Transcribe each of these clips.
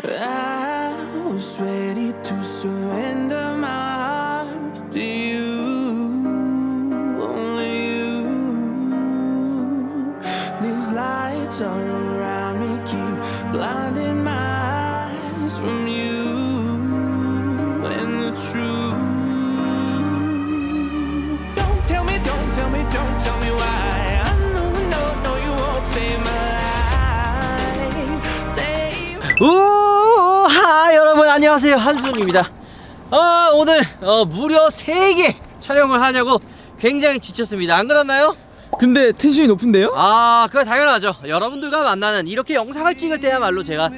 I was ready to surrender my heart to you, only you. These lights all around me keep blinding my eyes from you and the truth. Don't tell me, don't tell me, don't tell me why. I know, no, you won't save my life. Save. 우하, 여러분 안녕하세요, 한순입니다. 오늘 무려 3개 촬영을 하냐고 굉장히 지쳤습니다. 안 그렇나요? 근데 텐션이 높은데요? 그래 당연하죠. 여러분들과 만나는 이렇게 영상을 찍을 때야말로 제가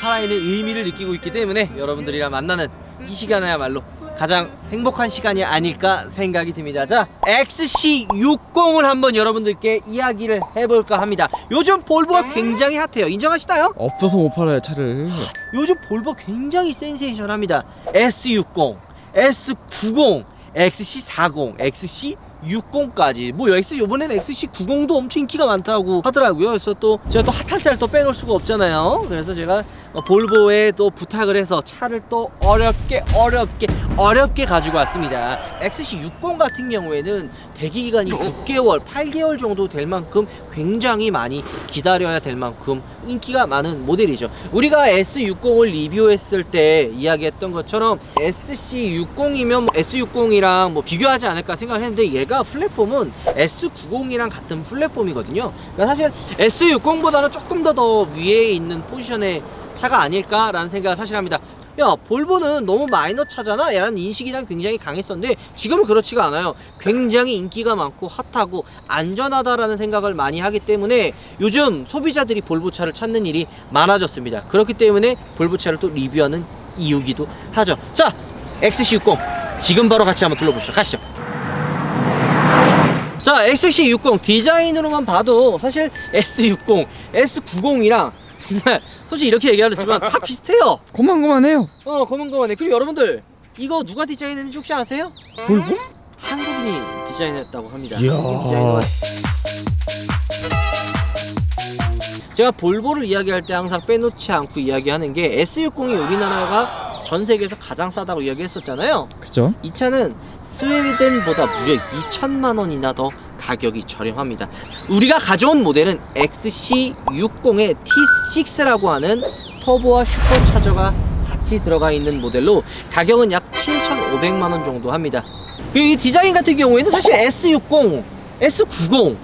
살아있는 의미를 느끼고 있기 때문에 여러분들이랑 만나는 이 시간이야말로 가장 행복한 시간이 아닐까 생각이 듭니다. 자, XC60을 한번 여러분들께 이야기를 해볼까 합니다. 요즘 볼보가 굉장히 핫해요. 인정하시나요? 없어서 못 팔아요, 차를. 요즘 볼보 굉장히 센세이션합니다. S60, S90, XC40, XC60까지 요번에는 XC90도 엄청 인기가 많다고 하더라고요. 그래서 또 제가 또 핫한 차를 또 빼놓을 수가 없잖아요. 그래서 제가 볼보에 또 부탁을 해서 차를 또 어렵게 가지고 왔습니다. XC60 같은 경우에는 대기 기간이 6개월, 8개월 정도 될 만큼 굉장히 많이 기다려야 될 만큼 인기가 많은 모델이죠. 우리가 S60을 리뷰했을 때 이야기했던 것처럼 XC60이면 S60이랑 비교하지 않을까 생각을 했는데, 얘가 플랫폼은 S90이랑 같은 플랫폼이거든요. 그러니까 사실 S60보다는 조금 더 위에 있는 포지션의 차가 아닐까라는 생각을 사실 합니다. 야, 볼보는 너무 마이너 차잖아 라는 인식이 난 굉장히 강했었는데 지금은 그렇지가 않아요. 굉장히 인기가 많고 핫하고 안전하다라는 생각을 많이 하기 때문에 요즘 소비자들이 볼보 차를 찾는 일이 많아졌습니다. 그렇기 때문에 볼보 차를 또 리뷰하는 이유기도 하죠. 자, XC60 지금 바로 같이 한번 둘러보시죠. 가시죠. 자, XC60 디자인으로만 봐도 사실 S60, S90이랑 정말 솔직히 이렇게 얘기하겠지만 다 비슷해요. 고만고만해요. 고만고만해. 그리고 여러분들, 이거 누가 디자인했는지 혹시 아세요? 볼보? 한국인이 디자인했다고 합니다. 이야. 한국인 디자이너가. 제가 볼보를 이야기할 때 항상 빼놓지 않고 이야기하는 게 S60이 우리나라가 전 세계에서 가장 싸다고 이야기했었잖아요. 그죠? 이 차는 스웨덴보다 무려 2천만 원이나 더 가격이 저렴합니다. 우리가 가져온 모델은 XC60의 T6라고 하는 터보와 슈퍼차저가 같이 들어가 있는 모델로 가격은 약 7,500만 원 정도 합니다. 그리고 이 디자인 같은 경우에는 사실 S60, S90,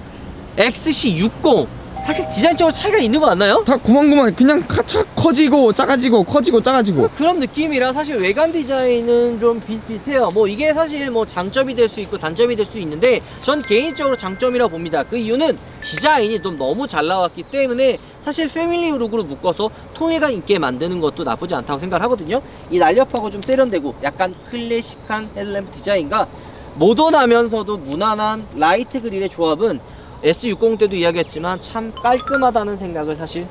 XC60 사실 디자인적으로 차이가 있는 거 맞나요? 다 고만고만. 그냥 차 커지고 작아지고 커지고 작아지고. 그런 느낌이라 사실 외관 디자인은 좀 비슷비슷해요. 이게 사실 장점이 될 수 있고 단점이 될 수 있는데 전 개인적으로 장점이라고 봅니다. 그 이유는 디자인이 좀 너무 잘 나왔기 때문에 사실 패밀리 룩으로 묶어서 통일감 있게 만드는 것도 나쁘지 않다고 생각을 하거든요. 이 날렵하고 좀 세련되고 약간 클래식한 헤드램프 디자인과 모던하면서도 무난한 라이트 그릴의 조합은 S60 때도 이야기했지만 참 깔끔하다는 생각을 사실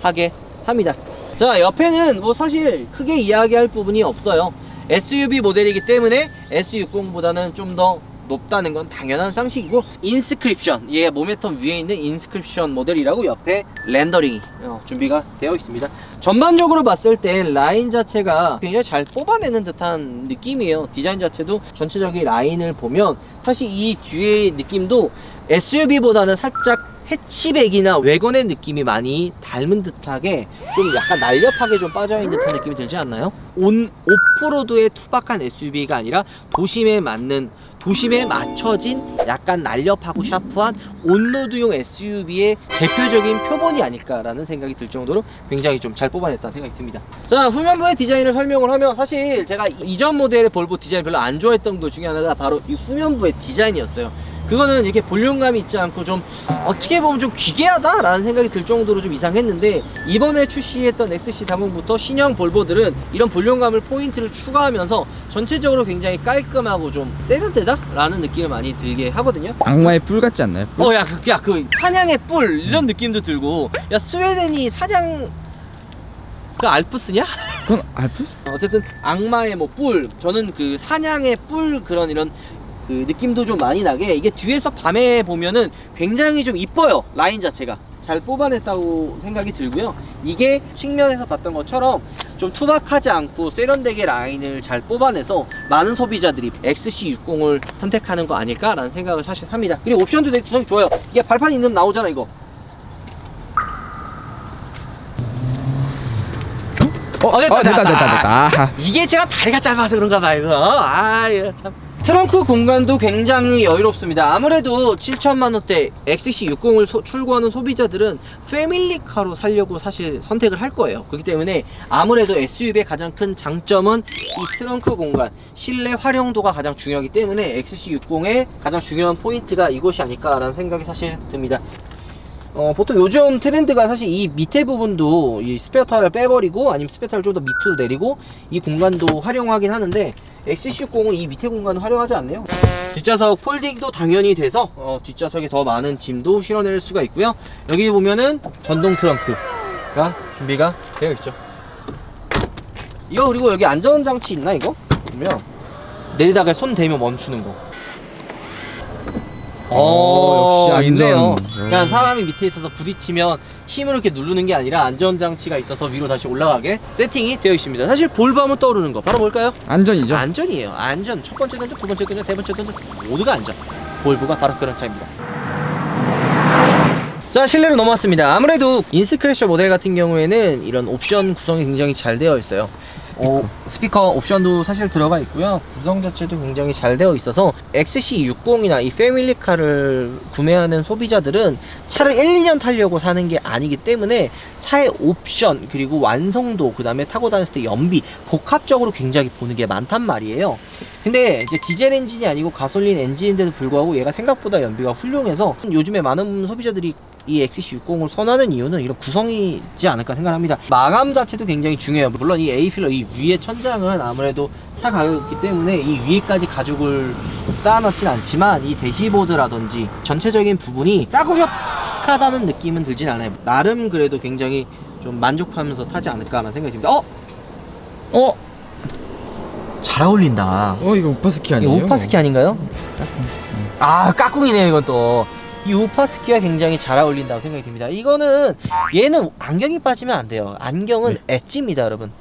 하게 합니다. 자, 옆에는 사실 크게 이야기할 부분이 없어요. SUV 모델이기 때문에 S60보다는 좀 더 높다는 건 당연한 상식이고, 인스크립션, 얘 모멘텀 위에 있는 인스크립션 모델이라고 옆에 렌더링이 준비가 되어 있습니다. 전반적으로 봤을 때 라인 자체가 굉장히 잘 뽑아내는 듯한 느낌이에요. 디자인 자체도 전체적인 라인을 보면 사실 이 뒤의 느낌도 SUV보다는 살짝 해치백이나 외건의 느낌이 많이 닮은 듯하게 좀 약간 날렵하게 좀 빠져있는 듯한 느낌이 들지 않나요? 오프로드의 투박한 SUV가 아니라 도심에 맞춰진 약간 날렵하고 샤프한 온로드용 SUV의 대표적인 표본이 아닐까라는 생각이 들 정도로 굉장히 좀 잘 뽑아냈다는 생각이 듭니다. 자, 후면부의 디자인을 설명을 하면 사실 제가 이전 모델의 볼보 디자인 별로 안 좋아했던 것 중에 하나가 바로 이 후면부의 디자인이었어요. 그거는 이렇게 볼륨감이 있지 않고 좀 어떻게 보면 좀 기괴하다 라는 생각이 들 정도로 좀 이상했는데, 이번에 출시했던 XC40부터 신형 볼보들은 이런 볼륨감을 포인트를 추가하면서 전체적으로 굉장히 깔끔하고 좀 세련되다 라는 느낌을 많이 들게 하거든요. 악마의 뿔 같지 않나요? 뿔? 그 사냥의 뿔 이런 느낌도 들고, 야, 스웨덴이 사냥 그 알프스냐? 그건 알프스? 어쨌든 악마의 뿔, 저는 그 사냥의 뿔 그런 이런 그 느낌도 좀 많이 나게, 이게 뒤에서 밤에 보면은 굉장히 좀 이뻐요. 라인 자체가 잘 뽑아냈다고 생각이 들고요. 이게 측면에서 봤던 것처럼 좀 투박하지 않고 세련되게 라인을 잘 뽑아내서 많은 소비자들이 XC60을 선택하는 거 아닐까라는 생각을 사실 합니다. 그리고 옵션도 되게 구성이 좋아요. 이게 발판 있는 나오잖아 이거. 됐다. 이게 제가 다리가 짧아서 그런가 봐요. 이거 참. 트렁크 공간도 굉장히 여유롭습니다. 아무래도 7천만원대 XC60을 출고하는 소비자들은 패밀리카로 살려고 사실 선택을 할 거예요. 그렇기 때문에 아무래도 SUV의 가장 큰 장점은 이 트렁크 공간, 실내 활용도가 가장 중요하기 때문에 XC60의 가장 중요한 포인트가 이것이 아닐까라는 생각이 사실 듭니다. 보통 요즘 트렌드가 사실 이 밑에 부분도 이 스페어 타이어를 빼버리고 아니면 스페어 타이어를 좀 더 밑으로 내리고 이 공간도 활용하긴 하는데 XC60은 이 밑에 공간을 활용하지 않네요. 뒷좌석 폴딩도 당연히 돼서 뒷좌석에 더 많은 짐도 실어낼 수가 있고요. 여기 보면은 전동 트렁크가 준비가 되어 있죠. 이거 그리고 여기 안전장치 있나 이거? 보면 내리다가 손 대면 멈추는 거. 역시 있네요. 안전. 그냥 사람이 밑에 있어서 부딪히면 힘을 이렇게 누르는 게 아니라 안전장치가 있어서 위로 다시 올라가게 세팅이 되어 있습니다. 사실 볼보 하면 떠오르는 거 바로 뭘까요? 안전이죠. 안전이에요. 안전. 첫 번째 던전, 두 번째 던전, 세 번째 던전 모두가 안전. 볼보가 바로 그런 차입니다. 자, 실내로 넘어왔습니다. 아무래도 인스크래셔 모델 같은 경우에는 이런 옵션 구성이 굉장히 잘 되어 있어요. 스피커 옵션도 사실 들어가 있고요. 구성 자체도 굉장히 잘 되어 있어서 XC60이나 이 패밀리카를 구매하는 소비자들은 차를 1, 2년 타려고 사는 게 아니기 때문에 차의 옵션 그리고 완성도 그 다음에 타고 다녔을 때 연비 복합적으로 굉장히 보는 게 많단 말이에요. 근데 이제 디젤 엔진이 아니고 가솔린 엔진인데도 불구하고 얘가 생각보다 연비가 훌륭해서 요즘에 많은 소비자들이 이 XC60을 선호하는 이유는 이런 구성이지 않을까 생각합니다. 마감 자체도 굉장히 중요해요. 물론 이 A필러 이 위에 천장은 아무래도 차 가격이기 때문에 이 위에까지 가죽을 쌓아놓진 않지만 이 대시보드라든지 전체적인 부분이 싸구려 틱하다는 느낌은 들진 않아요. 나름 그래도 굉장히 좀 만족하면서 타지 않을까라는 생각이 듭니다. 잘 어울린다. 이거 우파스키 아니에요? 이거 우파스키 아닌가요? 까꿍이네요 이건 또. 이 우파스키가 굉장히 잘 어울린다고 생각이 듭니다. 이거는 얘는 안경이 빠지면 안 돼요. 안경은 엣지입니다 여러분.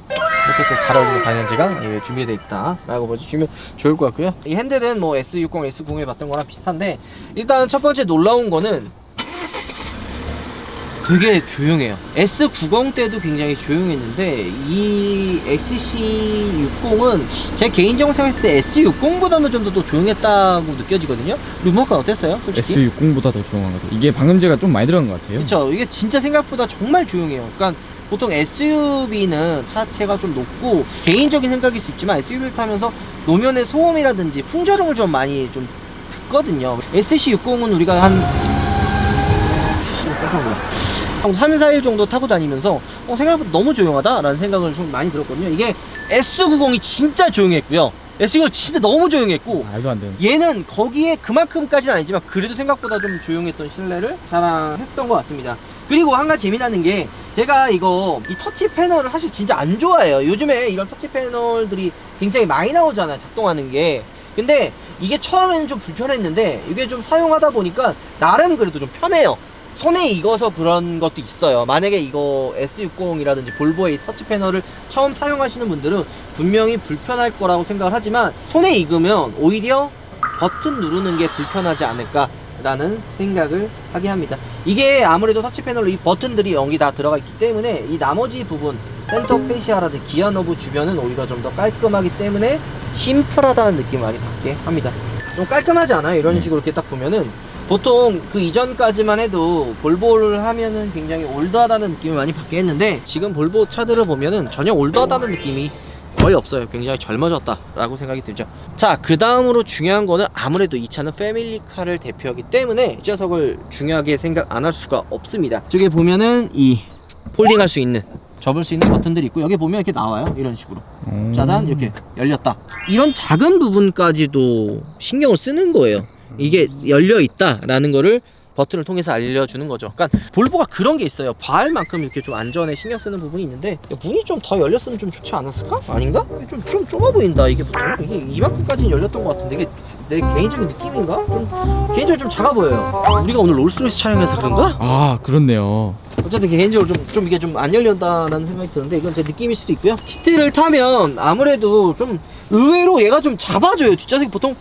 이렇게 또 잘 어울리는 방향제가 준비되어 있다 라고 보시면 좋을 것 같고요. 이 핸들은 뭐 S60, S90에 봤던 거랑 비슷한데 일단 첫 번째 놀라운 거는 되게 조용해요. S90 때도 굉장히 조용했는데 이 XC60은 제 개인적으로 생각했을 때 S60보다는 좀 더 조용했다고 느껴지거든요. 루머가 어땠어요? 솔직히? S60보다 더 조용한 것 같아요. 이게 방음제가 좀 많이 들어간 것 같아요. 그쵸. 이게 진짜 생각보다 정말 조용해요. 그러니까 보통 SUV는 차체가 좀 높고 개인적인 생각일 수 있지만 SUV를 타면서 노면의 소음이라든지 풍절음을 좀 많이 좀 듣거든요. XC60은 우리가 한 3, 4일 정도 타고 다니면서 생각보다 너무 조용하다 라는 생각을 좀 많이 들었거든요. 이게 S90이 진짜 조용했고요. S90 진짜 너무 조용했고 말도 안 되는. 얘는 거기에 그만큼까지는 아니지만 그래도 생각보다 좀 조용했던 실내를 자랑했던 것 같습니다. 그리고 한 가지 재미나는 게 제가 이 터치 패널을 사실 진짜 안 좋아해요. 요즘에 이런 터치 패널들이 굉장히 많이 나오잖아요, 작동하는 게. 근데 이게 처음에는 좀 불편했는데 이게 좀 사용하다 보니까 나름 그래도 좀 편해요. 손에 익어서 그런 것도 있어요. 만약에 이거 S60이라든지 볼보의 터치 패널을 처음 사용하시는 분들은 분명히 불편할 거라고 생각을 하지만 손에 익으면 오히려 버튼 누르는 게 불편하지 않을까 라는 생각을 하게 합니다. 이게 아무래도 터치 패널로 이 버튼들이 여기 다 들어가 있기 때문에 이 나머지 부분 센터 페시아라든지 기어 너브 주변은 오히려 좀 더 깔끔하기 때문에 심플하다는 느낌을 많이 받게 합니다. 좀 깔끔하지 않아요? 이런 식으로 이렇게 딱 보면은 보통 그 이전까지만 해도 볼보를 하면은 굉장히 올드하다는 느낌을 많이 받게 했는데 지금 볼보 차들을 보면은 전혀 올드하다는 느낌이 거의 없어요. 굉장히 젊어졌다 라고 생각이 들죠. 자, 그 다음으로 중요한 거는 아무래도 이 차는 패밀리카를 대표하기 때문에 뒷좌석을 중요하게 생각 안 할 수가 없습니다. 이쪽에 보면은 이 폴딩할 수 있는 접을 수 있는 버튼들이 있고 여기 보면 이렇게 나와요. 이런 식으로 짜잔 이렇게 열렸다. 이런 작은 부분까지도 신경을 쓰는 거예요. 이게 열려 있다 라는 거를 버튼을 통해서 알려주는 거죠. 그러니까 볼보가 그런 게 있어요. 과할 만큼 이렇게 좀 안전에 신경 쓰는 부분이 있는데 문이 좀 더 열렸으면 좀 좋지 않았을까? 아닌가? 좀 좁아 보인다. 이게 이게 이만큼까지는 열렸던 것 같은데 이게 내 개인적인 느낌인가? 좀 개인적으로 좀 작아 보여요. 우리가 오늘 롤스로이스 촬영해서 그런가? 아 그렇네요. 어쨌든 개인적으로 좀 이게 좀 안 열렸다라는 생각이 드는데 이건 제 느낌일 수도 있고요. 시트를 타면 아무래도 좀 의외로 얘가 좀 잡아줘요. 뒷좌석이 보통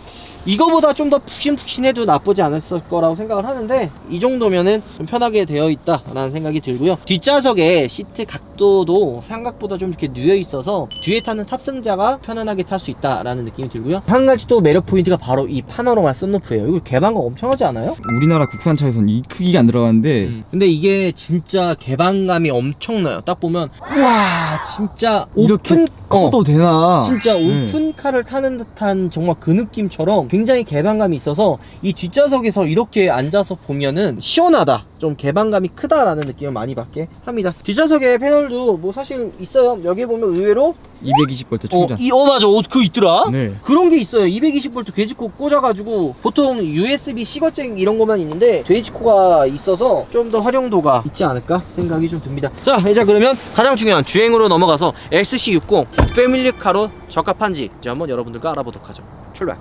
이거보다 좀 더 푹신푹신해도 나쁘지 않았을 거라고 생각을 하는데 이 정도면은 좀 편하게 되어 있다라는 생각이 들고요. 뒷좌석의 시트 각도도 생각보다 좀 이렇게 누여 있어서 뒤에 타는 탑승자가 편안하게 탈 수 있다라는 느낌이 들고요. 한 가지 또 매력 포인트가 바로 이 파노라마 썬루프예요. 이거 개방감 엄청하지 않아요? 우리나라 국산차에서는 이 크기가 안 들어가는데 근데 이게 진짜 개방감이 엄청나요. 딱 보면 와 진짜 이렇게 오픈 커도 되나? 진짜 오픈카를 타는 듯한 정말 그 느낌처럼 굉장히 개방감이 있어서 이 뒷좌석에서 이렇게 앉아서 보면은 시원하다, 좀 개방감이 크다라는 느낌을 많이 받게 합니다. 뒷좌석에 패널도 뭐 사실 있어요. 여기 보면 의외로 220V 충전. 맞아. 그거 있더라. 네. 그런 게 있어요. 220V 돼지코 꽂아가지고 보통 USB-C 거잭 이런 것만 있는데 돼지코가 있어서 좀 더 활용도가 있지 않을까 생각이 좀 듭니다. 자, 이제 그러면 가장 중요한 주행으로 넘어가서 XC60 패밀리카로 적합한지 이제 한번 여러분들과 알아보도록 하죠. 출발.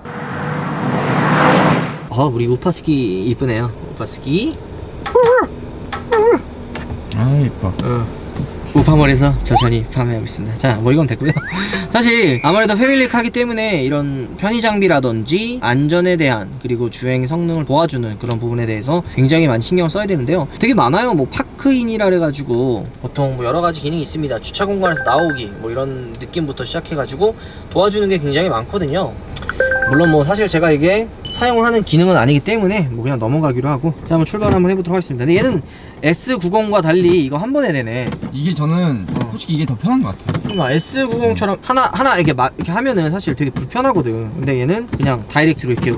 우리 우파스키 이쁘네요. 우파스키. 아 예뻐. 우파몰에서 천천히 판매하고 있습니다. 자, 뭐 이건 됐고요. 사실 아무래도 패밀리카기 때문에 이런 편의 장비라든지 안전에 대한 그리고 주행 성능을 도와주는 그런 부분에 대해서 굉장히 많이 신경을 써야 되는데요. 되게 많아요. 뭐 파크인이라 그래가지고 보통 뭐 여러 가지 기능이 있습니다. 주차 공간에서 나오기 뭐 이런 느낌부터 시작해가지고 도와주는 게 굉장히 많거든요. 물론 뭐 사실 제가 이게 사용을 하는 기능은 아니기 때문에 뭐 그냥 넘어가기로 하고 자, 한번 출발 한번 해보도록 하겠습니다. 근데 얘는 S90과 달리 이거 한 번에 되네. 이게 저는 솔직히 이게 더 편한 것 같아요. 그러니까 S90처럼 하나 이렇게 하면은 사실 되게 불편하거든. 근데 얘는 그냥 다이렉트로 이렇게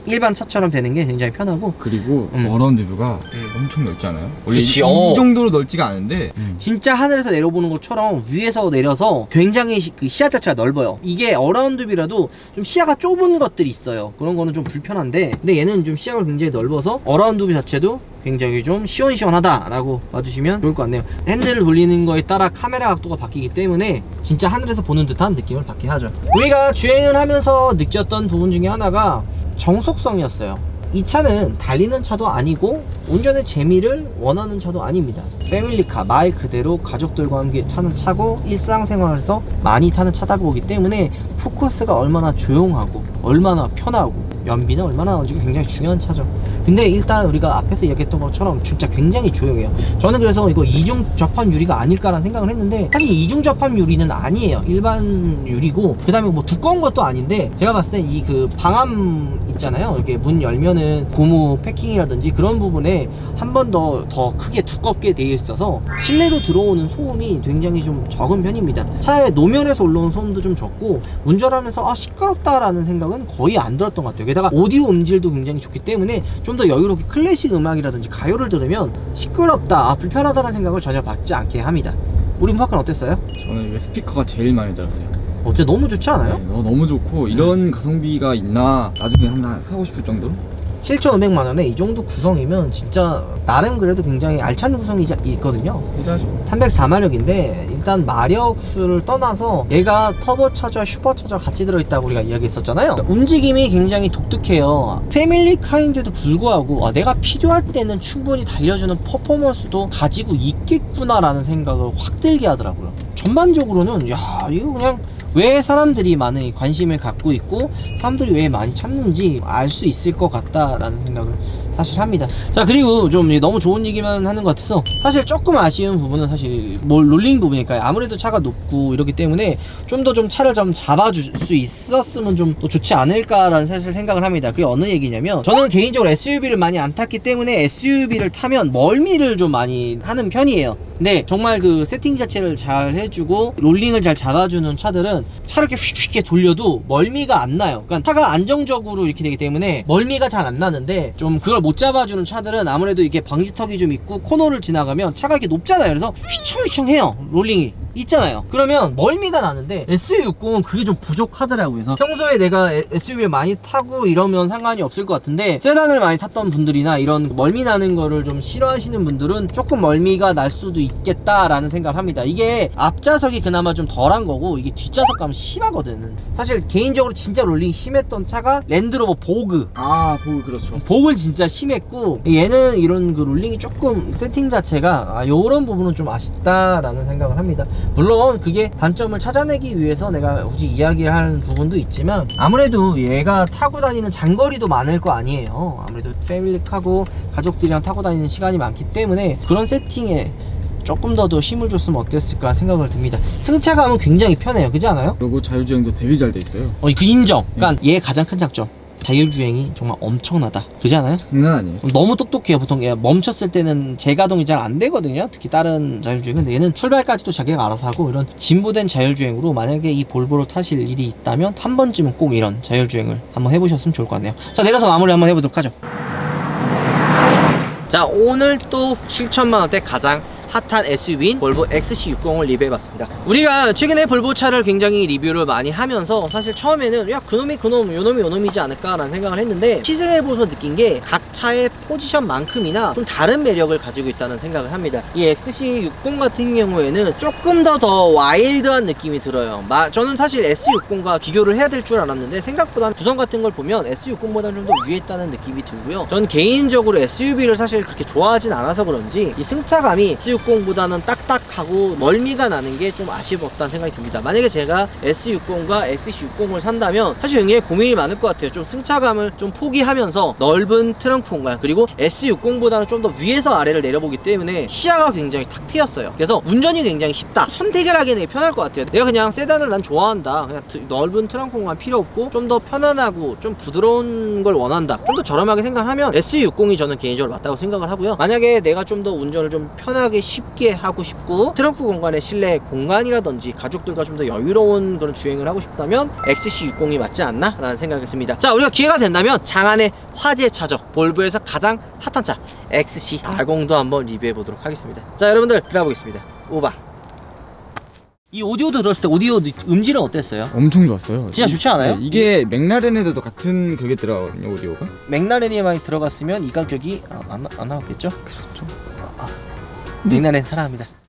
일반 차처럼 되는 게 굉장히 편하고 그리고 어라운드 뷰가 엄청 넓지 않아요? 원래 그치, 이 정도로 넓지가 않은데 진짜 하늘에서 내려보는 것처럼 위에서 내려서 굉장히 그 시야 자체가 넓어요. 이게 어라운드 뷰라도 좀 시야가 좁은 것들이 있어요. 그런 거는 좀 불편한데 근데 얘는 좀 시야가 굉장히 넓어서 어라운드 뷰 자체도 굉장히 좀 시원시원하다라고 봐주시면 좋을 것 같네요. 핸들을 돌리는 거에 따라 카메라 각도가 바뀌기 때문에 진짜 하늘에서 보는 듯한 느낌을 받게 하죠. 우리가 주행을 하면서 느꼈던 부분 중에 하나가 정속성이었어요. 이 차는 달리는 차도 아니고 운전의 재미를 원하는 차도 아닙니다. 패밀리카 말 그대로 가족들과 함께 타는 차고 일상생활에서 많이 타는 차다 보기 때문에 포커스가 얼마나 조용하고 얼마나 편하고 연비는 얼마나 나오는지가 굉장히 중요한 차죠. 근데 일단 우리가 앞에서 얘기했던 것처럼 진짜 굉장히 조용해요. 저는 그래서 이거 이중 접합 유리가 아닐까라는 생각을 했는데 사실 이중 접합 유리는 아니에요. 일반 유리고 그 다음에 뭐 두꺼운 것도 아닌데 제가 봤을 땐 이 그 방암 있잖아요. 이렇게 문 열면은 고무 패킹이라든지 그런 부분에 한 번 더 크게 두껍게 되어 있어서 실내로 들어오는 소음이 굉장히 좀 적은 편입니다. 차의 노면에서 올라오는 소음도 좀 적고 운전하면서 시끄럽다라는 생각은 거의 안 들었던 것 같아요. 게다가 오디오 음질도 굉장히 좋기 때문에 좀 더 여유롭게 클래식 음악이라든지 가요를 들으면 시끄럽다, 불편하다는 생각을 전혀 받지 않게 합니다. 우리 음악은 어땠어요? 저는 이 스피커가 제일 마음에 들었어요. 진짜 너무 좋지 않아요? 네, 너무 좋고 이런 가성비가 있나 나중에 하나 사고 싶을 정도로 7,500만원에 이 정도 구성이면 진짜 나름 그래도 굉장히 알찬 구성이 있거든요. 후자죠. 304마력인데 일단 마력수를 떠나서 얘가 터보차저와 슈퍼차저 같이 들어있다고 우리가 이야기했었잖아요. 움직임이 굉장히 독특해요. 패밀리카인데도 불구하고 내가 필요할 때는 충분히 달려주는 퍼포먼스도 가지고 있겠구나 라는 생각을 확 들게 하더라고요. 전반적으로는 이거 그냥 왜 사람들이 많은 관심을 갖고 있고 사람들이 왜 많이 찾는지 알 수 있을 것 같다라는 생각을 사실 합니다. 자, 그리고 좀 너무 좋은 얘기만 하는 것 같아서 사실 조금 아쉬운 부분은 사실 롤링 부분이니까요. 아무래도 차가 높고 이렇기 때문에 좀 더 좀 차를 좀 잡아줄 수 있었으면 좀 더 좋지 않을까라는 사실 생각을 합니다. 그게 어느 얘기냐면 저는 개인적으로 SUV를 많이 안 탔기 때문에 SUV를 타면 멀미를 좀 많이 하는 편이에요. 근데 정말 그 세팅 자체를 잘 해주고 롤링을 잘 잡아주는 차들은 차를 이렇게 휙휙 돌려도 멀미가 안 나요. 그러니까 차가 안정적으로 이렇게 되기 때문에 멀미가 잘 안 나는데 좀 그걸 못 잡아주는 차들은 아무래도 이게 방지턱이 좀 있고 코너를 지나가면 차가 이렇게 높잖아요. 그래서 휘청휘청해요 롤링이. 있잖아요. 그러면 멀미가 나는데 SU60은 그게 좀 부족하더라고요. 그래서 평소에 내가 SUV를 많이 타고 이러면 상관이 없을 것 같은데 세단을 많이 탔던 분들이나 이런 멀미 나는 거를 좀 싫어하시는 분들은 조금 멀미가 날 수도 있겠다라는 생각을 합니다. 이게 앞좌석이 그나마 좀 덜한 거고 이게 뒷좌석 가면 심하거든. 사실 개인적으로 진짜 롤링이 심했던 차가 랜드로버 보그. 아, 보고 그렇죠. 복은 진짜 심했고 얘는 이런 그 롤링이 조금 세팅 자체가 요런 부분은 좀 아쉽다라는 생각을 합니다. 물론 그게 단점을 찾아내기 위해서 내가 굳이 이야기를 하는 부분도 있지만 아무래도 얘가 타고 다니는 장거리도 많을 거 아니에요. 아무래도 패밀리카고 가족들이랑 타고 다니는 시간이 많기 때문에 그런 세팅에 조금 더 힘을 줬으면 어땠을까 생각을 듭니다. 승차감은 굉장히 편해요. 그렇지 않아요? 그리고 자율주행도 되게 잘 돼 있어요. 그 인정. 그러니까 얘의 가장 큰 장점, 자율주행이 정말 엄청나다. 그렇지 않아요? 장난 아니에요. 너무 똑똑해요. 보통 얘 멈췄을 때는 재가동이 잘 안 되거든요. 특히 다른 자율주행. 근데 얘는 출발까지도 자기가 알아서 하고 이런 진보된 자율주행으로 만약에 이 볼보를 타실 일이 있다면 한 번쯤은 꼭 이런 자율주행을 한번 해보셨으면 좋을 것 같네요. 자, 내려서 마무리 한번 해보도록 하죠. 자, 오늘 또 7천만원대 가장 핫한 SUV인 볼보 XC60을 리뷰해봤습니다. 우리가 최근에 볼보 차를 굉장히 리뷰를 많이 하면서 사실 처음에는 야 그놈이 그놈 요놈이 요놈이지 않을까 라는 생각을 했는데 시승을 해보면서 느낀 게 각 차의 포지션만큼이나 좀 다른 매력을 가지고 있다는 생각을 합니다. 이 XC60 같은 경우에는 조금 더 와일드한 느낌이 들어요. 저는 사실 S60과 비교를 해야 될 줄 알았는데 생각보다 구성 같은 걸 보면 S60보다는 좀 더 위에 있다는 느낌이 들고요. 전 개인적으로 SUV를 사실 그렇게 좋아하진 않아서 그런지 이 승차감이 S60보다는 딱딱하고 멀미가 나는 게 좀 아쉬웠다는 생각이 듭니다. 만약에 제가 S60과 XC60을 산다면 사실 굉장히 고민이 많을 것 같아요. 좀 승차감을 좀 포기하면서 넓은 트렁크 공간, 그리고 S60보다는 좀 더 위에서 아래를 내려보기 때문에 시야가 굉장히 탁 트였어요. 그래서 운전이 굉장히 쉽다. 선택을 하기는 편할 것 같아요. 내가 그냥 세단을 난 좋아한다. 그냥 넓은 트렁크 공간 필요 없고 좀 더 편안하고 좀 부드러운 걸 원한다. 좀 더 저렴하게 생각하면 S60이 저는 개인적으로 맞다고 생각을 하고요. 만약에 내가 좀 더 운전을 좀 편하게 쉽게 하고 싶고 트렁크 공간에 실내 공간이라든지 가족들과 좀 더 여유로운 그런 주행을 하고 싶다면 XC60이 맞지 않나? 라는 생각이 듭니다. 자, 우리가 기회가 된다면 장안의 화제 차죠. 볼보에서 가장 핫한 차 XC40도 한번 리뷰해 보도록 하겠습니다. 자, 여러분들 들어보겠습니다. 우바. 이 오디오도 들었을 때 오디오 음질은 어땠어요? 엄청 좋았어요. 진짜 좋지 않아요? 네, 이게 맥라렌에도 같은 그게 들어가거든요, 오디오가. 맥라렌이 많이 들어갔으면 이 가격이 안 나왔겠죠? 그렇죠. 맥라렌 사랑합니다.